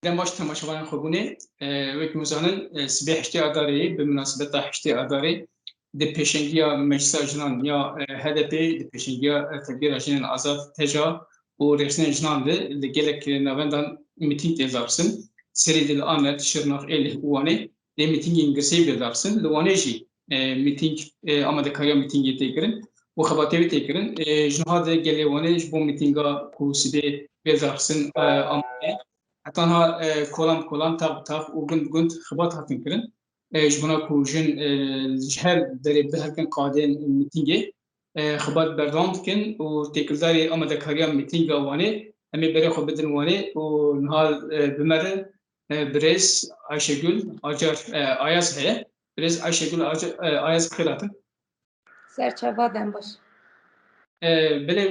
دم باش تماشاوان خوبونه وک مزانن سبه هشتی آداری به مناسبت هشتی آداری د پیشنگیا مجلس جنان یا HDP د پیشنگیا تغییر جنان آزاد تجا و رئیسن جنان ده لگلک نوندان میتینگ ازارسن سری دل آمد شرناق اله وانه د میتینگ انگلیسی بیدارسن لوانه جی میتینگ آماده کاریا میتینگ تیکرن و خباتی تیکرن جنها ده گلیوانه جبو میتینگا کو سبه بیدارسن آماده حتی ها کلام تاق و گند خبات هاتن کرن جبنا کوجن جهر دری به هرکن قادن میتینگه خبات بردام کن و تکلداری آماده کاریا میتینگ وانه امی بری خو بدن وانه و نهال بمره برز آیشگل آجر آیاز هه برز آیشگل آیاز خیلاتن سرچاوا دم باش بله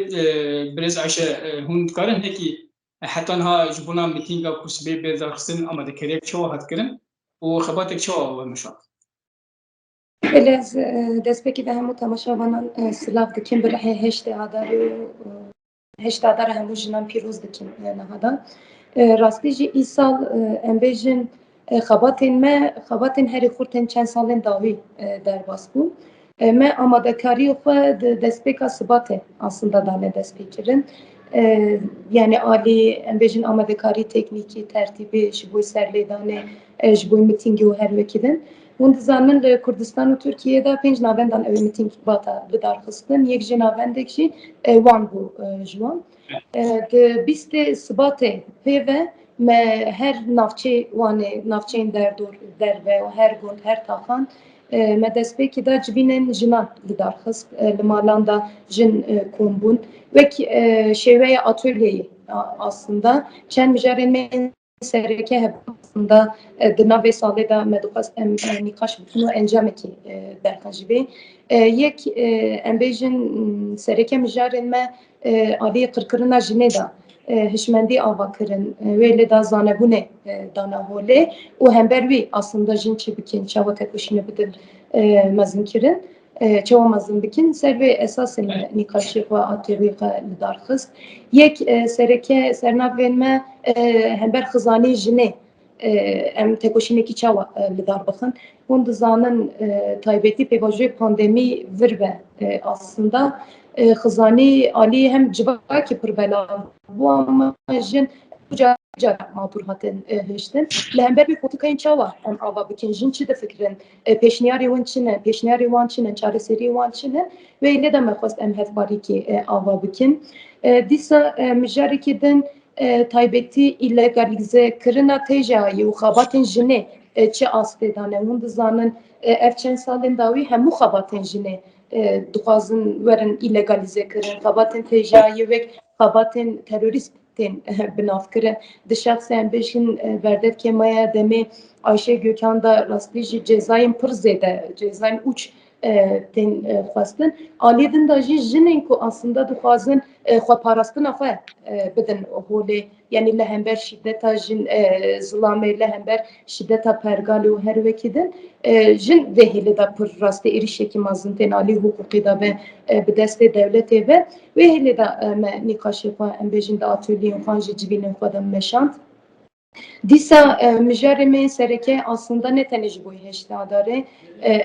برز آیشه هون کارن هکی حتی ها جبنا میتینگا کوسبه بیزارخسن آماده کاریک چوا هات کرن و خباتک چوا و مشان بلز دست بکی به همو تماشاوانان سلاف دکیم برای هشت آدار همو جنان پیروز دکیم نهادا راستی جی ای سال امبیجن خباتین هری خورتن چند سالن داوی در باسکو ما آماده کاری خود دست بکا ثباته aslında dane dest bekirin yani ali embejin آماده کاری تکنیکی ترتیبی جبوی سرلیدانه جبوی میتینگی و هر وکیدن وند زمین لکردستان و ترکیه دا پنج ناوندان اوی میتینگ باتا بدار خستن یک جی ناوندک جی وان بو جوان ده بیست ثباته پیوه ما هر نافچه وانه نافچه در و هر گوند هر تاخان ما دست بکی دا جبینن جنان بدار خست لمالان da jin kombun ve şeveye atölyeyi aslında çen mücadelelerin sereke hep aslında dına ve saleda medukas nikaş bunu encameki berkajibi yek embejin sereke mücadeleme ali kırkırına jineda hişmendi avakirin ve le da zanebune dana hole o hembervi aslında jin çebikin çava tekuşine bidin mazinkirin çava mazin bikin serve esasın nikaşı ve atölye lidarxist yek sereke sernavenme hember xizani jine em tekoşineki çava lidar bakın bunu zanın taybeti pevajı pandemi virve aslında xizani ali hem civaki pırbela bu ama jin جا مابور هاتن هشتن لهمبر بی پوتوکین چاوا ام آوا بکن جن چی دفکرن پیشنیاری وان چنن چاره سری وان چنن و ایله دم خواست ام هفباری کی آوا بکن دیسا مجاری کی دن تایبتی ایلگالیزه کرنا تجایی و خاباتن جنه چه آستدانه هون دزانن افچن سالن داوی همو خاباتن جنه دخوازن ورن ایلگالیزه کرن خاباتن تجایی و خاباتن تروریست ten binafkire de şahsen beşin verdet kemaya demi Ayşe Gökhan da rastlıcı cezayın pır zede cezayın uç ten fastın alidin da jinin ku aslında duhazın xwe parastin xwe bidin hole yani lehember şiddeta jin zulame lehember şiddeta pergali u her vekidin jin vehili da pır rastı erişeki mazın ten ali hukuki da ve bi deste devleti ve hili da nikaşı xwe embejin da atölyeyin xwe ji civînên xwe de meşand Dîsa mijarê sereke aslında ne tenê ji bo heştadare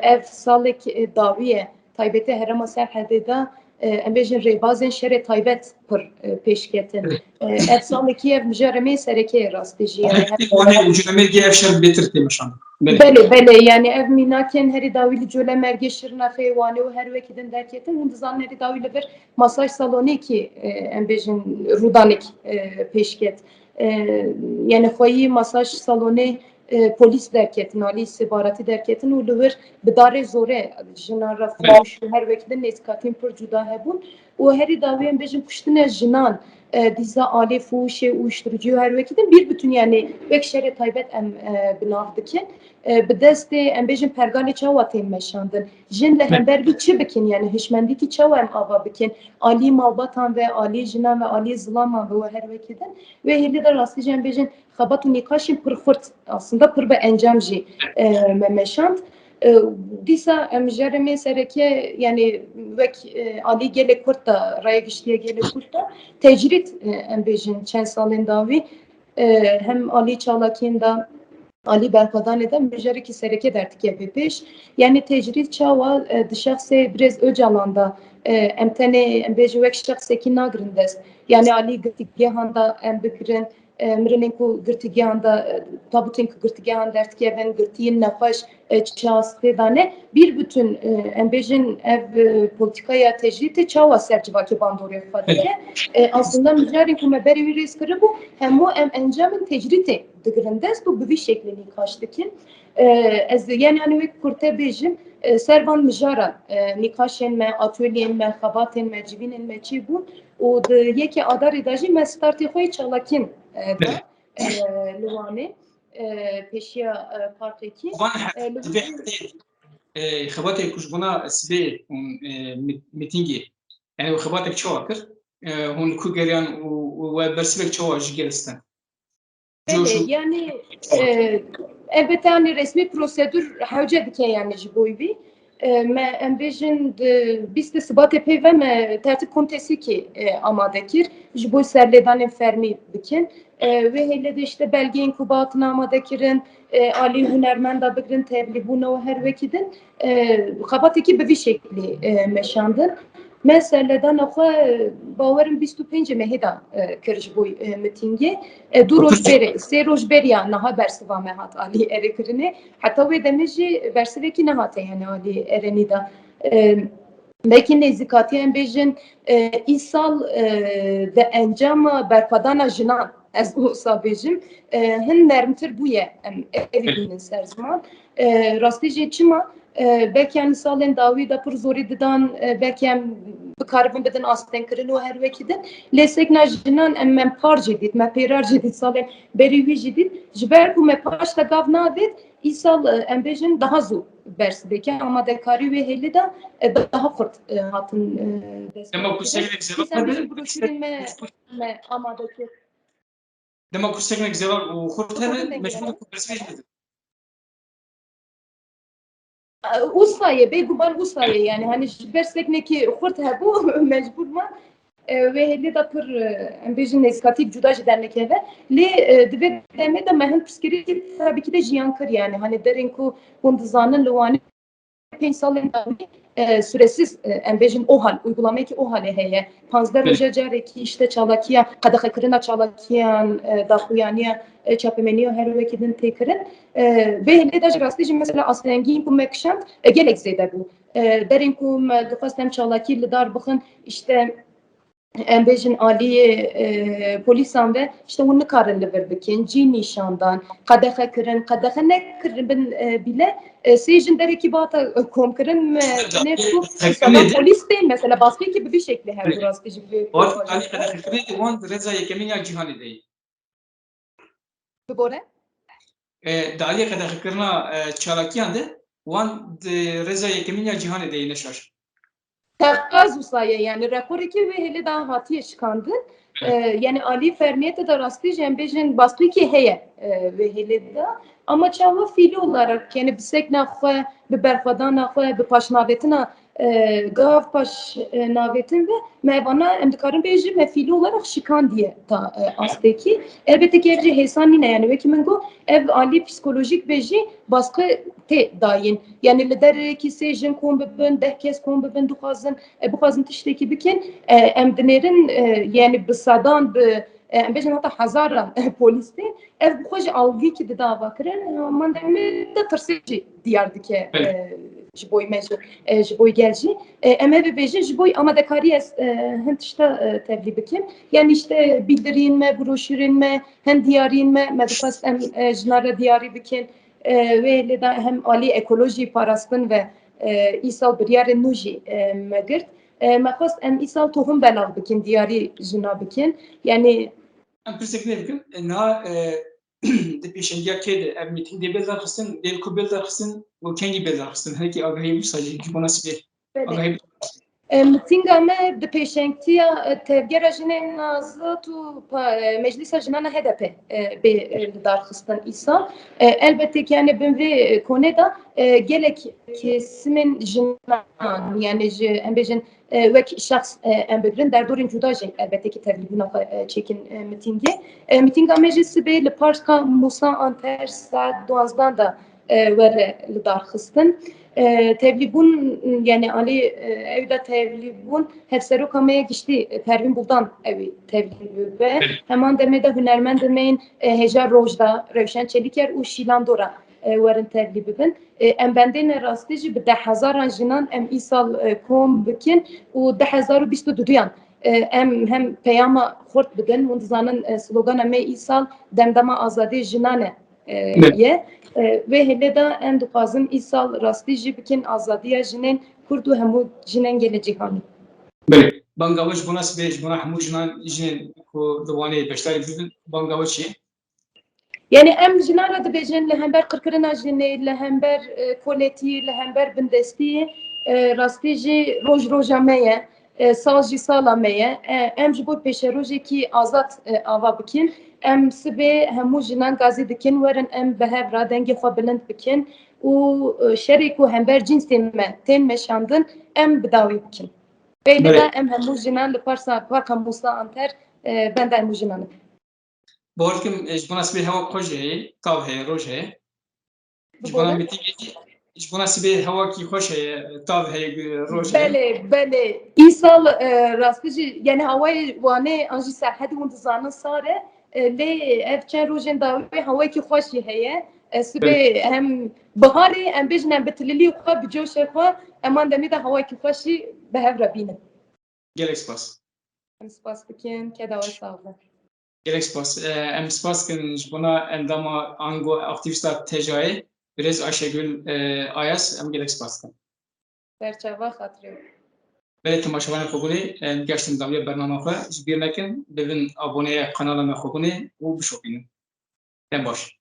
ev salek dawiye taybetê herêma Serhedê da em bêjin rêbazên şerê taybet pir pêşketin ev salekî ev mijarê sereke rastî jî ev şer bêtir tê meşand bele yani ev mînakên herî dawî li cola mergê şirnexê wanê û her wekî din derketin hûn dizanin herî dawî li vir masaj salonekî em bêjin rûdanek pêşket yani xwayî masaj salonê polis derketin alî istihbaratî derketin û li vir bi darê zorê jina re firoş her wekî din nêzkatîn pir cuda hebûn û herî dawî em bêjin kuştinê jinan dîsa alê fûşê û uyuşturucu her wekî din bir bütün yani wek şerê taybet em binav dikin bi destê em bêjin pergalê çawa tên meşandin jin li hember çi bikin yani hişmendîkî çawa em ava bikin alî malbatan ve alî jinan ve alî zilaman ve her wekî din ve hêlî de rastî jî em bêjin xebat û nîqaşên pir xurt aslında pir bi encam jî me meşand dîsa em mijarê sereke yani wek alî gelek Kurd da raya giştiye gelek Kurd da tecrît em bêjin çend salên dawî hem Ali Çalaki'nin da Ali Berkadan'ı da müjarreki sereke dertike peş. Yani tecrid çawa dışarısı biraz Öcalan'da emtene bejuvek şahseki nagrindes. Yani Ali gırtıgahanda embikirin mrinin ku gırtıgahanda tabutin ku gırtıgahanda dertike ben gırtiyin nefeş çağıstı dane bir bütün embejin ev politikaya tecrid çawa sercivaki bandorya fadike. Aslında müjarrin ku meberi bir riskı bu hem o encamın tecriti digrindes bu bir şeklini kaçtıkin. Ez yani hani kurte bejim servan mijara nikaşen me atölyen me xabatên me civînên me çi bûn û di yekê adarê de jî me startê xwe yê çalakîn da li Wanê pêşiya parkekî خباتي كوجبنا سبي ميتينجي يعني خباتك شواكر هون كوجريان وبرسبك شوا جيلستان yani elbette hani resmi prosedür hevce dike yani jiboybi me embejin biste sıbat ve me tertip komitesi ki amadekir jiboy serledan fermi bikin ve hele de işte belge inkubatına amadekirin Ali Hünermenda bikirin tebliğuna her vekidin xabateki bir şekli meşandın. Mesela nokta bavarım 25 mehida kırış bu mitingi du rojberi se rojberiya naha bersiva mehat Ali erekirine hatta ve demeji bersiveki nahat yani Ali erenida belki nezikati embejin isal de encama berpadana jinan ez o sabejim hin nermtir buye evinin serziman rastici çima belki yani salen davi da pur zori didan belki yani bikaribin bedin asten kirin o her vekidin lesek najinan emmem par jedid me perar jedid salen beri vi jedid jiber ku me paş da gav navet isal embejin daha zu bersibeki ama dekari ve heli de daha fırt hatın Dema kusegnek me amadaki Dema kusegnek zeval u khurtene meşhur kubersibeki Usfaye, beyguban Usfaye yani hani bersekneki xurt hebu mecbur ma ve hele da pır embejin neskatik cudaj dernekeve le dibe deme de mehen psikiri tabii ki de jiyankır yani hani derin ku bunduzanın luani 5 salın süresiz embejin o hal uygulamayı ki o hale heye panzder hoca careki işte çalakiya kadaha kırına çalakiyan dahuyaniya çapemeniyo her vekidin tekirin ve hele de rastlıcı mesela aslengin ku mekşant gelek zede bu derin ku dufastem çalaki lidar bakın işte embejin Ali polisan ve işte onu kararlı verbikin cin nişandan kadaha kırın kadaha ne kırın bile seyircin dereki bata komkırın ne bu sabah polis değil mesela baskı gibi bir şekli her burası gibi Ali kadaha kırın on reza yekeminya cihani değil bore dali kadaha kırına çalakiyan de on reza yekeminya cihani değil neşaş Tekaz usaya yani raporu ki ve hele daha hatiye çıkandı. Yani Ali Fermiyete de rastlı jembejin baskı ki heye ve hele de ama çava fiili olarak yani bisek nahve bir berfadan nahve bir paşnavetine gav paş navetin ve mevana emdikarın beji ve fiili olarak şikan diye ta asteki elbette ki evci hesanine yani ve kimin go ev Ali psikolojik beji baskı te dayin yani lider ki sejin kombibin dehkes kombibin duhazın bu tişteki bikin emdinerin yani bisadan bejin hatta hazaran poliste ev bu hoca algı ki de dava kirin man de tırsıcı diyardike jiboy mecbur jiboy gelci eme ve bejin jiboy ama da kariyes hentişte tebliğ bikin yani işte bildirin me broşürin me hem diyarin me medufas jinara diyari bikin ve leda hem Ali ekoloji parastın ve İsal bir yer nuji megirt مخواست ام ایسال توهم بلاغ بکن دیاری جنا بکن یعنی ام پرسیدن بکن نه de peşengiya kedi ev miting de belzar kısın del ku belzar kısın o kengi belzar kısın heki agayı sadece ki bana sibe agayı Mitinga me di pêşengtiya tevgera jinên nazlı tu meclisa jinana HDP bê li darxistin îsal elbette ki yani bin vê konê da gelek kesimên jinan yani ji em bêjin وەک شخص ئەم بگرن دەردۆرین جودا ژین ئەلبەتە تەبلیغ چێکن میتینگê میتینga me jî sibê li Parka Musa Anter saet 12 da were li darxistin tevlîbûn yani alî ew da tevlîbûn hevseroka me giştî Pervîn Buldan ew tevlî ve heman demê de hunermendê me Heja Rojda Rewşen Çelîker û Şîlan Dora werin tevlî bibin em bendên rastî jî bi 10,000 jinan em îsal kom bikin û 2022 em hem peyama xort bidin hûn dizanin slogana me îsal demdema azadî jinan ye ve hele de em dixwazin îsal rastî jî bikin azadiya jinên Kurd û hemû jinên gelê cîhanî. Bangavê ji bona sibê ji bona hemû jinan jinên ku di wanê beşdarî bibin bangavê çi ye? Yani em jinan re dibêjin li hember qirkirina jinê, li hember koletiyê, li hember bindestiyê rastî jî roj roja me ye, sal jî sala me ye. Em ji bo pêşerojekî azad ava bikin. Em sibê hemû jinan gazî dikin werin em bi hev re dengê xwe bilind bikin û şerê ku hember cînsên me tên meşandin em bi dawî bikin. Belê de em hemû jinan li Parka Musa Anter benda hemû jinanin. Borkim ji bona sibê hewa xwe jî heye, tav heye, roj heye. Ji bona mîtingê ji bona sibê hewakî xweş heye, tav heye, roj heye. Belê. Îsal rastî jî yani hewayê wanê an jî serhedî hûn dizanin sar e lê ev çend rojên dawî hewayekî xweş jî heye. Sibê hem biharê em bêjin em bi tililî xwe bi coşê xwe eman demê de hewayekî xweş jî bi hev re bînin. Gelek spas. Em spas bikin ke dawe sağ be. Gelek spas. Em spas kirin ji bona endama ango aktivîsta tejayê Birêz Ayşegül Ayas em gelek spas kirin. Berçava xatirê. Belê temaşevanê xwe bûnê em geştin dawiya bername xwe ji bîr nekin bibin aboneya kanala me xwe bûnê û bişopînin. Em baş.